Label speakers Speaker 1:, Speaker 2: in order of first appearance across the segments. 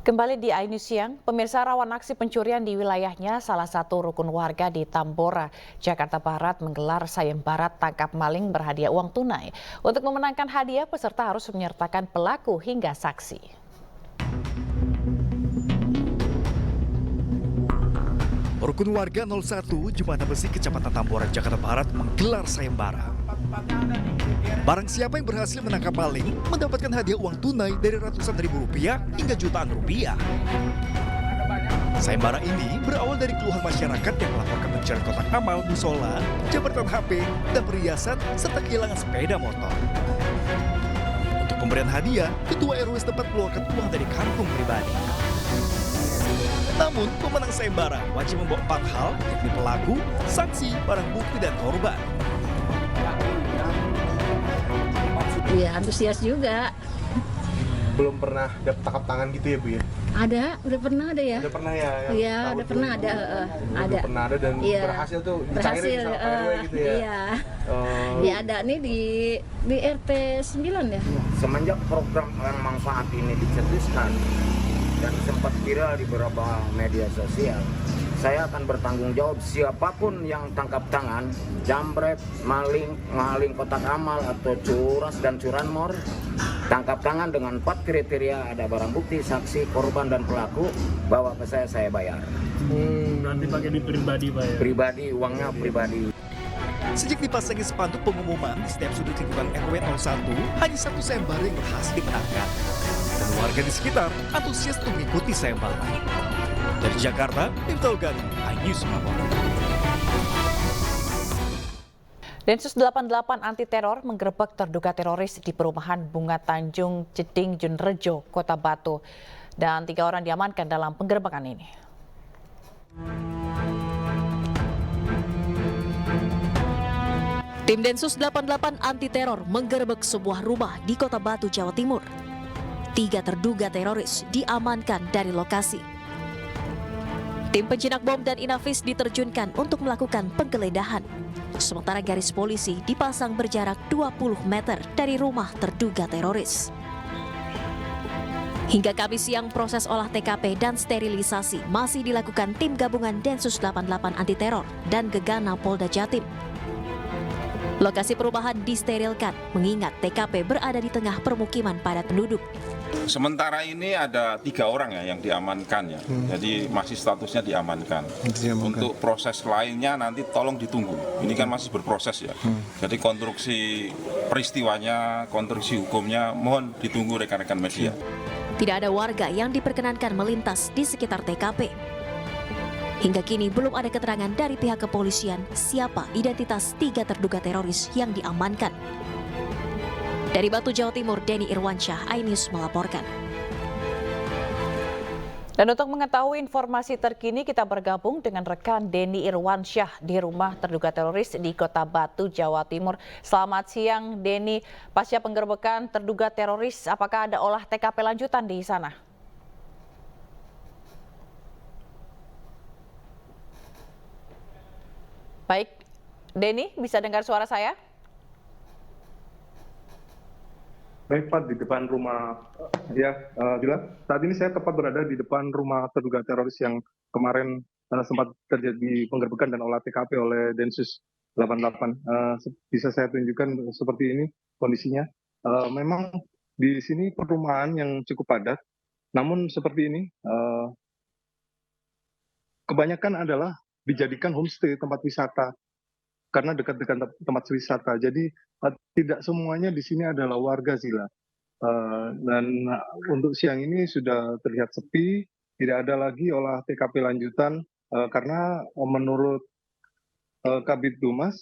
Speaker 1: Kembali di iNews Siang, pemirsa rawan aksi pencurian di wilayahnya salah satu rukun warga di Tambora, Jakarta Barat menggelar sayembara tangkap maling berhadiah uang tunai. Untuk memenangkan hadiah, peserta harus menyertakan pelaku hingga saksi.
Speaker 2: Rukun warga 01 Jembatan Besi Kecamatan Tambora, Jakarta Barat menggelar sayembara. Barang siapa yang berhasil menangkap maling mendapatkan hadiah uang tunai dari ratusan ribu rupiah hingga jutaan rupiah. Sayembara ini berawal dari keluhan masyarakat yang melaporkan pencurian kotak amal, musola, jabatan HP, dan perhiasan serta kehilangan sepeda motor. Untuk pemberian hadiah, Ketua RW setempat mengeluarkan uang dari kantong pribadi. Namun, pemenang sayembara wajib membawa 4 hal, yakni pelaku, saksi, barang bukti, dan korban.
Speaker 3: Iya, antusias juga.
Speaker 4: Belum pernah tangkap tangan gitu ya, Bu ya?
Speaker 3: Ada, udah pernah ada ya?
Speaker 4: Udah pernah ya?
Speaker 3: Iya, udah pernah ada. Ada.
Speaker 4: Udah pernah ada dan
Speaker 3: Iya.
Speaker 4: berhasil tuh
Speaker 3: Berhasil,
Speaker 4: dicairin sama Pak RW gitu ya?
Speaker 3: Iya.
Speaker 4: Oh.
Speaker 3: Ya ada nih di RT 9 ya.
Speaker 5: Semenjak program manfaat ini dicetuskan dan sempat viral di beberapa media sosial, saya akan bertanggung jawab siapapun yang tangkap tangan, jambret, maling kotak amal atau curas dan curanmor, tangkap tangan dengan 4 kriteria, ada barang bukti, saksi, korban, dan pelaku, bawa ke saya bayar.
Speaker 6: Nanti pakai di pribadi, Pak ya?
Speaker 5: Pribadi, uangnya pribadi.
Speaker 2: Sejak dipasangi spanduk pengumuman di setiap sudut lingkungan RW 01, hanya satu sayembara yang berhasil dimenangkan. Dan warga di sekitar antusias untuk mengikuti sayembara. Dari Jakarta, Tirta Ugani, iNews melaporkan.
Speaker 1: Densus 88 anti teror menggerebek terduga teroris di perumahan Bunga Tanjung, Jeding, Junrejo, Kota Batu. Dan 3 orang diamankan dalam penggerebekan ini.
Speaker 7: Tim Densus 88 anti teror menggerebek sebuah rumah di Kota Batu, Jawa Timur. 3 terduga teroris diamankan dari lokasi. Tim penjinak bom dan Inavis diterjunkan untuk melakukan penggeledahan. Sementara garis polisi dipasang berjarak 20 meter dari rumah terduga teroris. Hingga Kamis siang, proses olah TKP dan sterilisasi masih dilakukan tim gabungan Densus 88 anti teror dan Gegana Polda Jatim. Lokasi perumahan disterilkan mengingat TKP berada di tengah permukiman padat penduduk.
Speaker 8: Sementara ini ada 3 orang ya yang diamankan ya, jadi masih statusnya diamankan. Untuk proses lainnya nanti tolong ditunggu. Ini kan masih berproses ya. Jadi konstruksi peristiwanya, konstruksi hukumnya mohon ditunggu rekan-rekan media.
Speaker 7: Tidak ada warga yang diperkenankan melintas di sekitar TKP. Hingga kini belum ada keterangan dari pihak kepolisian siapa identitas 3 terduga teroris yang diamankan. Dari Batu, Jawa Timur, Denny Irwansyah, iNews melaporkan.
Speaker 1: Dan untuk mengetahui informasi terkini, kita bergabung dengan rekan Denny Irwansyah di rumah terduga teroris di Kota Batu, Jawa Timur. Selamat siang, Denny. Pasca penggerebekan terduga teroris, apakah ada olah TKP lanjutan di sana? Baik, Denny, bisa dengar suara saya?
Speaker 4: Baik Pak, di depan rumah, jelas. Saat ini saya tepat berada di depan rumah terduga teroris yang kemarin sempat terjadi penggerbekan dan olah TKP oleh Densus 88. Bisa saya tunjukkan seperti ini kondisinya. Memang di sini perumahan yang cukup padat, namun seperti ini, kebanyakan adalah dijadikan homestay, tempat wisata. Karena dekat dengan tempat wisata, jadi tidak semuanya di sini adalah warga Zila. Dan untuk siang ini sudah terlihat sepi, tidak ada lagi olah TKP lanjutan karena menurut Kabid Dumas,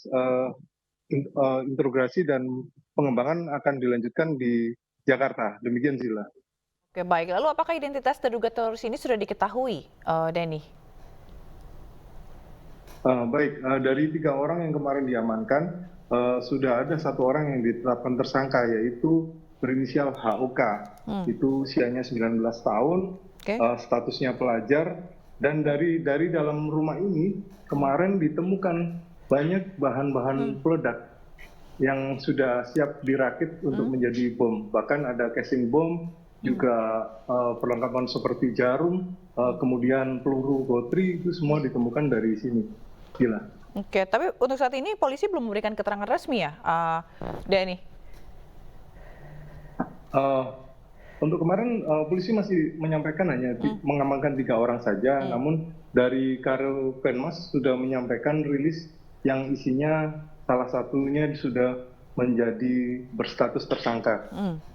Speaker 4: interogasi dan pengembangan akan dilanjutkan di Jakarta. Demikian Zila.
Speaker 1: Oke, baik. Lalu apakah identitas terduga teroris ini sudah diketahui, Denny?
Speaker 4: Baik, dari 3 orang yang kemarin diamankan, sudah ada 1 orang yang ditetapkan tersangka, yaitu berinisial HOK. Itu usianya 19 tahun, statusnya pelajar, dan dari dalam rumah ini kemarin ditemukan banyak bahan-bahan peledak yang sudah siap dirakit untuk menjadi bom. Bahkan ada casing bom, juga perlengkapan seperti jarum, kemudian peluru gotri itu semua ditemukan dari sini. Gila.
Speaker 1: Oke, tapi untuk saat ini polisi belum memberikan keterangan resmi ya, Denny?
Speaker 4: Untuk kemarin polisi masih menyampaikan hanya mengamankan 3 orang saja, namun dari Karo Penmas sudah menyampaikan rilis yang isinya salah satunya sudah menjadi berstatus tersangka.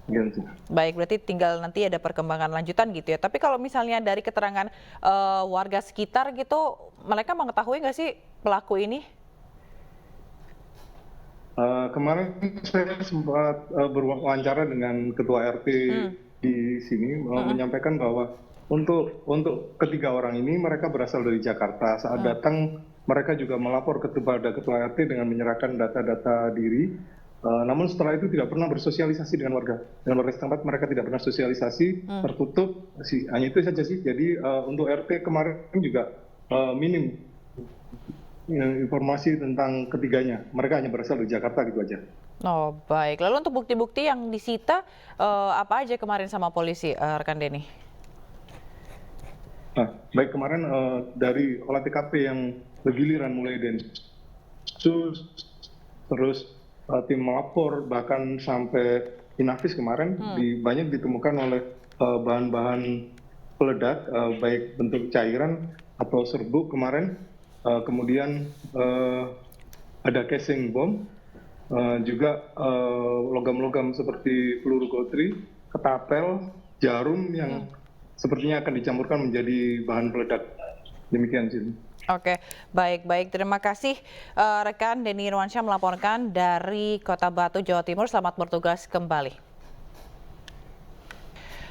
Speaker 4: Gitu.
Speaker 1: Baik, berarti tinggal nanti ada perkembangan lanjutan gitu ya. Tapi kalau misalnya dari keterangan warga sekitar gitu, mereka mengetahui nggak sih pelaku ini?
Speaker 4: Kemarin saya sempat berwawancara dengan ketua RT di sini menyampaikan bahwa untuk ketiga orang ini mereka berasal dari Jakarta. Saat datang mereka juga melapor kepada ketua RT dengan menyerahkan data-data diri. Namun setelah itu tidak pernah bersosialisasi dengan warga setempat. Mereka tidak pernah sosialisasi, tertutup. Hanya itu saja sih. Jadi untuk RT kemarin juga minim informasi tentang ketiganya. Mereka hanya berasal dari Jakarta gitu aja.
Speaker 1: Oh baik, lalu untuk bukti-bukti yang disita apa aja kemarin sama polisi, rekan Denny?
Speaker 4: Baik, kemarin dari olah TKP yang bergiliran mulai Densus, terus tim melapor, bahkan sampai Inafis kemarin banyak ditemukan oleh bahan-bahan peledak, baik bentuk cairan atau serbuk kemarin. Kemudian ada casing bom, juga logam-logam seperti peluru gotri, ketapel, jarum yang sepertinya akan dicampurkan menjadi bahan peledak. Demikian sih.
Speaker 1: Oke, baik. Terima kasih rekan Denny Irwansyah melaporkan dari Kota Batu, Jawa Timur. Selamat bertugas kembali.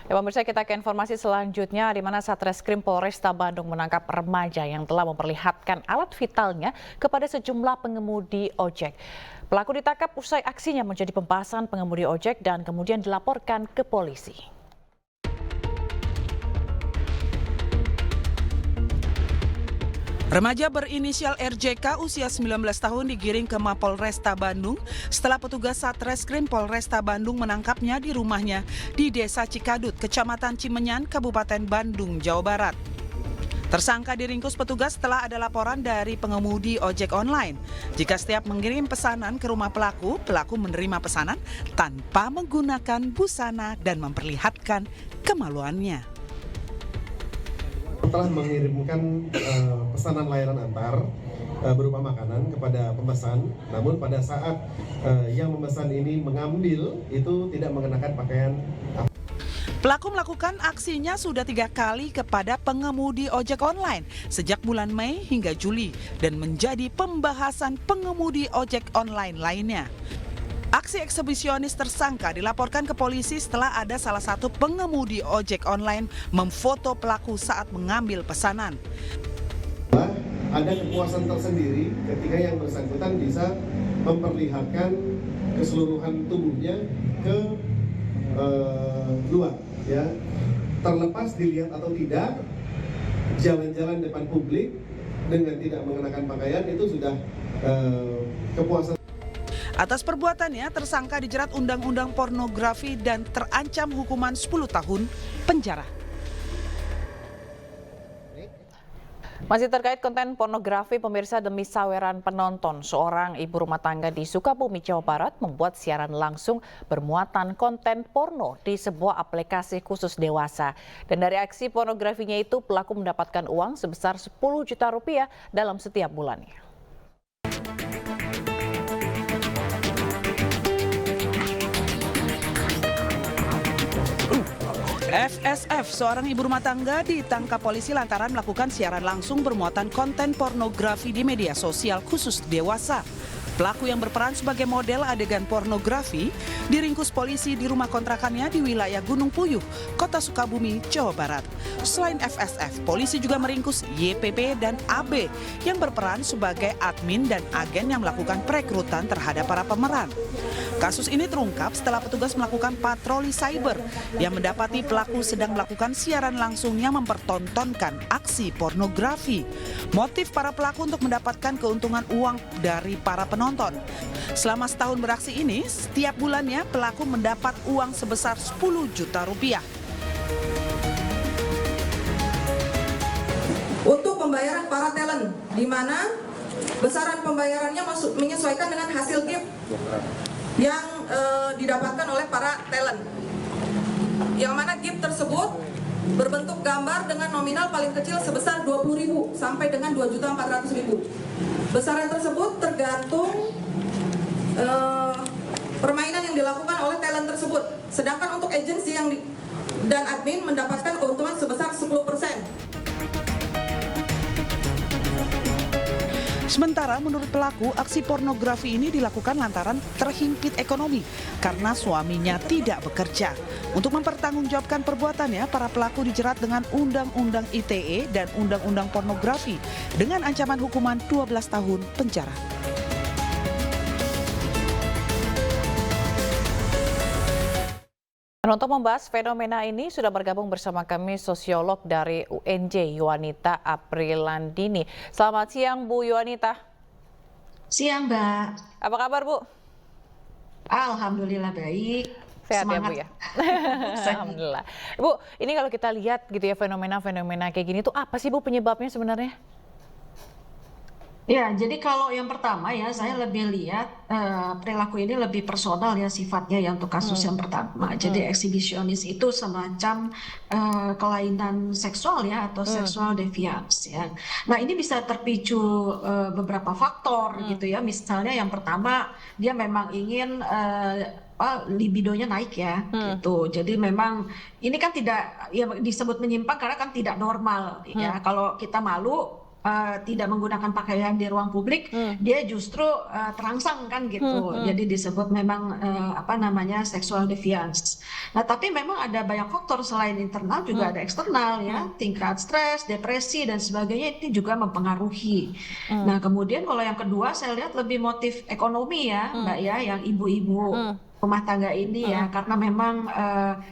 Speaker 1: Ya, pemirsa, kita ke informasi selanjutnya di mana Satreskrim Polresta Bandung menangkap remaja yang telah memperlihatkan alat vitalnya kepada sejumlah pengemudi ojek. Pelaku ditangkap usai aksinya menjadi pembahasan pengemudi ojek dan kemudian dilaporkan ke polisi.
Speaker 9: Remaja berinisial RJK usia 19 tahun digiring ke Mapolresta Bandung setelah petugas Satreskrim Polresta Bandung menangkapnya di rumahnya di Desa Cikadut, Kecamatan Cimenyan, Kabupaten Bandung, Jawa Barat. Tersangka diringkus petugas setelah ada laporan dari pengemudi ojek online. Jika setiap mengirim pesanan ke rumah pelaku, pelaku menerima pesanan tanpa menggunakan busana dan memperlihatkan kemaluannya.
Speaker 10: Telah mengirimkan pesanan layanan antar berupa makanan kepada pemesan, namun pada saat yang memesan ini mengambil itu tidak mengenakan pakaian.
Speaker 9: Pelaku melakukan aksinya sudah 3 kali kepada pengemudi ojek online sejak bulan Mei hingga Juli dan menjadi pembahasan pengemudi ojek online lainnya. Aksi eksibisionis tersangka dilaporkan ke polisi setelah ada salah satu pengemudi ojek online memfoto pelaku saat mengambil pesanan.
Speaker 10: Ada kepuasan tersendiri ketika yang bersangkutan bisa memperlihatkan keseluruhan tubuhnya ke luar, ya. Terlepas dilihat atau tidak, jalan-jalan depan publik dengan tidak mengenakan pakaian itu sudah kepuasan.
Speaker 9: Atas perbuatannya, tersangka dijerat Undang-Undang Pornografi dan terancam hukuman 10 tahun penjara.
Speaker 1: Masih terkait konten pornografi, pemirsa, demi saweran penonton, seorang ibu rumah tangga di Sukabumi, Jawa Barat membuat siaran langsung bermuatan konten porno di sebuah aplikasi khusus dewasa. Dan dari aksi pornografinya itu, pelaku mendapatkan uang sebesar 10 juta rupiah dalam setiap bulannya.
Speaker 9: FSF, seorang ibu rumah tangga, ditangkap polisi lantaran melakukan siaran langsung bermuatan konten pornografi di media sosial khusus dewasa. Pelaku yang berperan sebagai model adegan pornografi diringkus polisi di rumah kontrakannya di wilayah Gunung Puyuh, Kota Sukabumi, Jawa Barat. Selain FSF, polisi juga meringkus YPP dan AB yang berperan sebagai admin dan agen yang melakukan perekrutan terhadap para pemeran. Kasus ini terungkap setelah petugas melakukan patroli cyber yang mendapati pelaku sedang melakukan siaran langsung yang mempertontonkan aksi pornografi. Motif para pelaku untuk mendapatkan keuntungan uang dari para penonton. Selama setahun beraksi ini, setiap bulannya pelaku mendapat uang sebesar 10 juta rupiah.
Speaker 11: para talent, di mana besaran pembayarannya menyesuaikan dengan hasil gift yang didapatkan oleh para talent. Yang mana gift tersebut berbentuk gambar dengan nominal paling kecil sebesar 20.000 sampai dengan 2.400.000. Besaran tersebut tergantung permainan yang dilakukan oleh talent tersebut. Sedangkan untuk agensi dan admin mendapatkan keuntungan sebesar 10%.
Speaker 9: Sementara menurut pelaku, aksi pornografi ini dilakukan lantaran terhimpit ekonomi karena suaminya tidak bekerja. Untuk mempertanggungjawabkan perbuatannya, para pelaku dijerat dengan Undang-Undang ITE dan Undang-Undang Pornografi dengan ancaman hukuman 12 tahun penjara.
Speaker 1: Untuk membahas fenomena ini sudah bergabung bersama kami sosiolog dari UNJ Yuanita Aprilandini. Selamat siang Bu Yuanita.
Speaker 12: Siang Mbak.
Speaker 1: Apa kabar Bu?
Speaker 12: Alhamdulillah baik.
Speaker 1: Sehat
Speaker 12: Semangat.
Speaker 1: ya Bu ya? Alhamdulillah. Bu, ini kalau kita lihat gitu ya fenomena-fenomena kayak gini tuh apa sih Bu penyebabnya sebenarnya?
Speaker 12: Ya, jadi kalau yang pertama ya saya lebih lihat perilaku ini lebih personal ya sifatnya ya untuk kasus yang pertama. Jadi eksibisionis itu semacam kelainan seksual ya atau seksual deviance ya. Nah ini bisa terpicu beberapa faktor gitu ya. Misalnya yang pertama dia memang ingin libidonya naik ya gitu. Jadi memang ini kan tidak ya disebut menyimpang karena kan tidak normal ya. Kalau kita malu tidak menggunakan pakaian di ruang publik, dia justru terangsang kan gitu. Jadi disebut memang sexual deviance. Nah, tapi memang ada banyak faktor selain internal juga ada eksternal ya, tingkat stres, depresi dan sebagainya itu juga mempengaruhi. Nah, kemudian kalau yang kedua saya lihat lebih motif ekonomi ya, Mbak ya, yang ibu-ibu rumah tangga ini ya, karena memang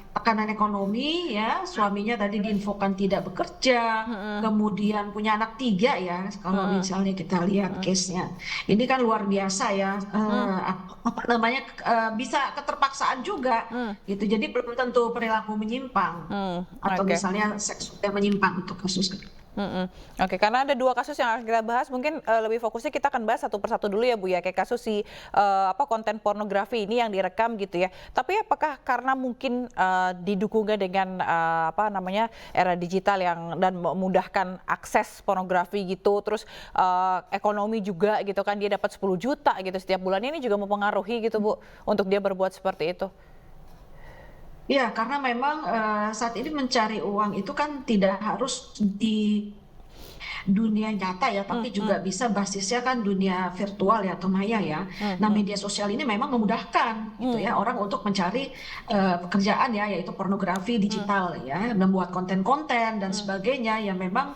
Speaker 12: tekanan ekonomi ya, suaminya tadi diinfokan tidak bekerja, kemudian punya anak 3 ya, kalau misalnya kita lihat case-nya. Ini kan luar biasa ya, bisa keterpaksaan juga gitu. Jadi belum tentu perilaku menyimpang atau misalnya seksual menyimpang untuk kasus itu.
Speaker 1: Oke, karena ada 2 kasus yang akan kita bahas, mungkin lebih fokusnya kita akan bahas satu persatu dulu ya Bu ya, kayak kasus si konten pornografi ini yang direkam gitu ya. Tapi apakah karena mungkin didukungnya dengan era digital yang dan memudahkan akses pornografi gitu, terus ekonomi juga gitu kan, dia dapat 10 juta gitu setiap bulannya, ini juga mempengaruhi gitu Bu untuk dia berbuat seperti itu?
Speaker 12: Ya, karena memang saat ini mencari uang itu kan tidak harus di dunia nyata ya, tapi juga bisa basisnya kan dunia virtual ya atau maya ya. Nah, media sosial ini memang memudahkan gitu ya orang untuk mencari pekerjaan ya, yaitu pornografi digital ya, membuat konten-konten dan sebagainya yang memang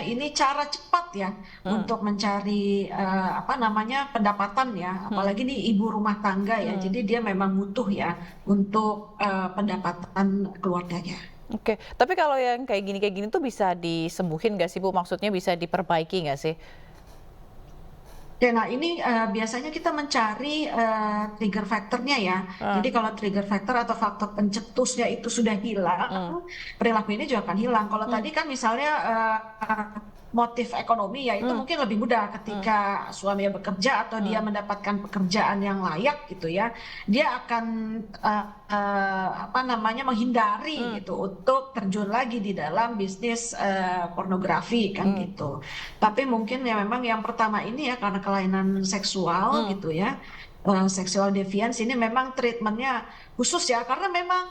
Speaker 12: ini cara cepat ya untuk mencari pendapatan ya, apalagi nih ibu rumah tangga ya. Jadi dia memang butuh ya untuk pendapatan keluarganya.
Speaker 1: Oke, tapi kalau yang kayak gini tuh bisa disembuhin nggak sih Bu? Maksudnya bisa diperbaiki nggak sih?
Speaker 12: Ya, nah ini biasanya kita mencari trigger factornya ya. Jadi kalau trigger factor atau faktor pencetusnya itu sudah hilang, perilaku ini juga akan hilang. Kalau tadi kan misalnya motif ekonomi ya itu mungkin lebih mudah ketika suaminya bekerja atau dia mendapatkan pekerjaan yang layak gitu ya, dia akan menghindari gitu untuk terjun lagi di dalam bisnis pornografi kan gitu. Tapi mungkin ya memang yang pertama ini ya karena kelainan seksual gitu ya, sexual deviance ini memang treatmentnya khusus ya, karena memang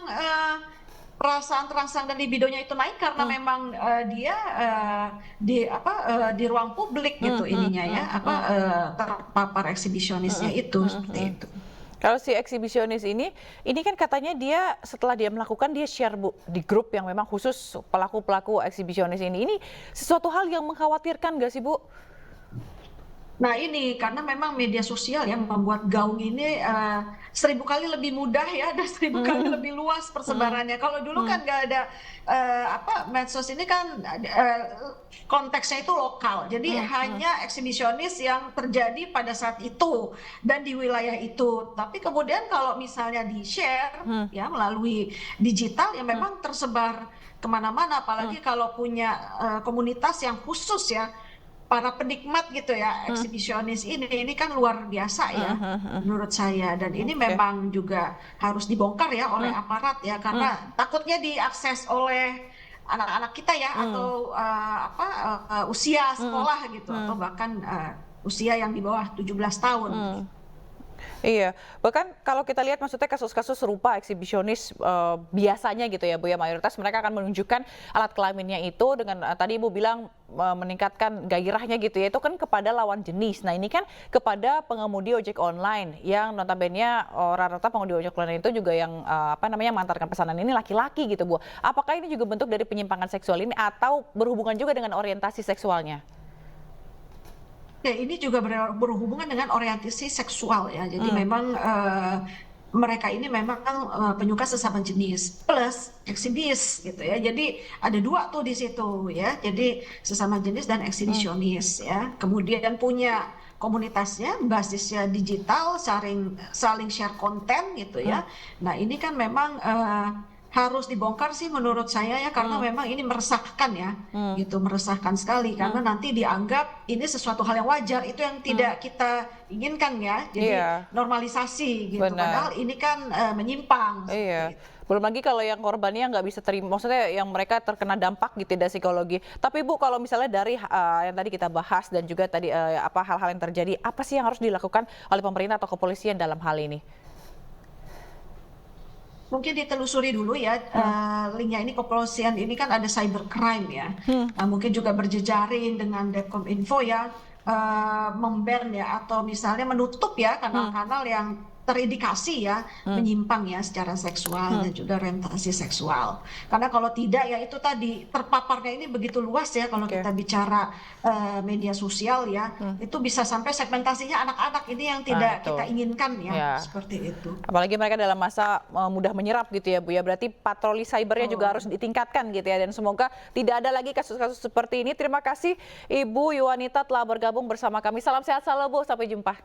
Speaker 12: perasaan terangsang dan libidonya itu naik karena memang dia di ruang publik gitu ininya ya, terpapar eksibisionisnya itu seperti itu.
Speaker 1: Kalau si eksibisionis ini kan katanya dia setelah dia melakukan dia share Bu di grup yang memang khusus pelaku-pelaku eksibisionis ini. Ini sesuatu hal yang mengkhawatirkan nggak sih Bu?
Speaker 12: Nah ini karena memang media sosial yang membuat gaung ini 1000 kali lebih mudah ya dan 1000 kali lebih luas persebarannya. Kalau dulu kan nggak ada medsos ini kan konteksnya itu lokal. Jadi hanya eksibisionis yang terjadi pada saat itu dan di wilayah itu. Tapi kemudian kalau misalnya di-share ya melalui digital ya memang tersebar kemana-mana. Apalagi kalau punya komunitas yang khusus ya. Para penikmat gitu ya eksibisionis ini kan luar biasa ya menurut saya, dan ini memang juga harus dibongkar ya oleh aparat ya karena takutnya diakses oleh anak-anak kita ya atau usia sekolah gitu atau bahkan usia yang di bawah 17 tahun.
Speaker 1: Iya, bahkan kalau kita lihat maksudnya kasus-kasus serupa eksibisionis biasanya gitu ya Bu ya, mayoritas mereka akan menunjukkan alat kelaminnya itu dengan tadi Ibu bilang meningkatkan gairahnya gitu ya, itu kan kepada lawan jenis. Nah ini kan kepada pengemudi ojek online yang notabene rata-rata pengemudi ojek online itu juga yang mengantarkan pesanan ini laki-laki gitu Bu. Apakah ini juga bentuk dari penyimpangan seksual ini atau berhubungan juga dengan orientasi seksualnya?
Speaker 12: Ya, ini juga berhubungan dengan orientasi seksual ya. Jadi memang mereka ini memang penyuka sesama jenis plus eksibis gitu ya. Jadi ada dua tuh di situ ya. Jadi sesama jenis dan eksibisionis ya. Kemudian punya komunitasnya basisnya digital, saling share konten gitu ya. Nah ini kan memang harus dibongkar sih menurut saya ya karena memang ini meresahkan ya gitu, meresahkan sekali karena nanti dianggap ini sesuatu hal yang wajar, itu yang tidak kita inginkan ya, jadi normalisasi gitu. Padahal ini kan menyimpang.
Speaker 1: Iya. Belum lagi kalau yang korbannya nggak bisa terima, maksudnya yang mereka terkena dampak gitu dari psikologi. Tapi Bu, kalau misalnya dari yang tadi kita bahas dan juga tadi hal-hal yang terjadi, apa sih yang harus dilakukan oleh pemerintah atau kepolisian dalam hal ini?
Speaker 12: Mungkin ditelusuri dulu ya linknya ini, kepolisian ini kan ada cybercrime ya. Mungkin juga berjejaring dengan Dekominfo ya, memban ya atau misalnya menutup ya kanal-kanal yang terindikasi ya menyimpang ya secara seksual dan juga orientasi seksual. Karena kalau tidak ya itu tadi terpaparnya ini begitu luas ya kalau kita bicara media sosial ya, itu bisa sampai segmentasinya anak-anak ini yang tidak kita inginkan ya, seperti itu.
Speaker 1: Apalagi mereka dalam masa mudah menyerap gitu ya Bu ya, berarti patroli cybernya juga harus ditingkatkan gitu ya, dan semoga tidak ada lagi kasus-kasus seperti ini. Terima kasih Ibu Yuwanita telah bergabung bersama kami. Salam sehat selalu Bu, sampai jumpa.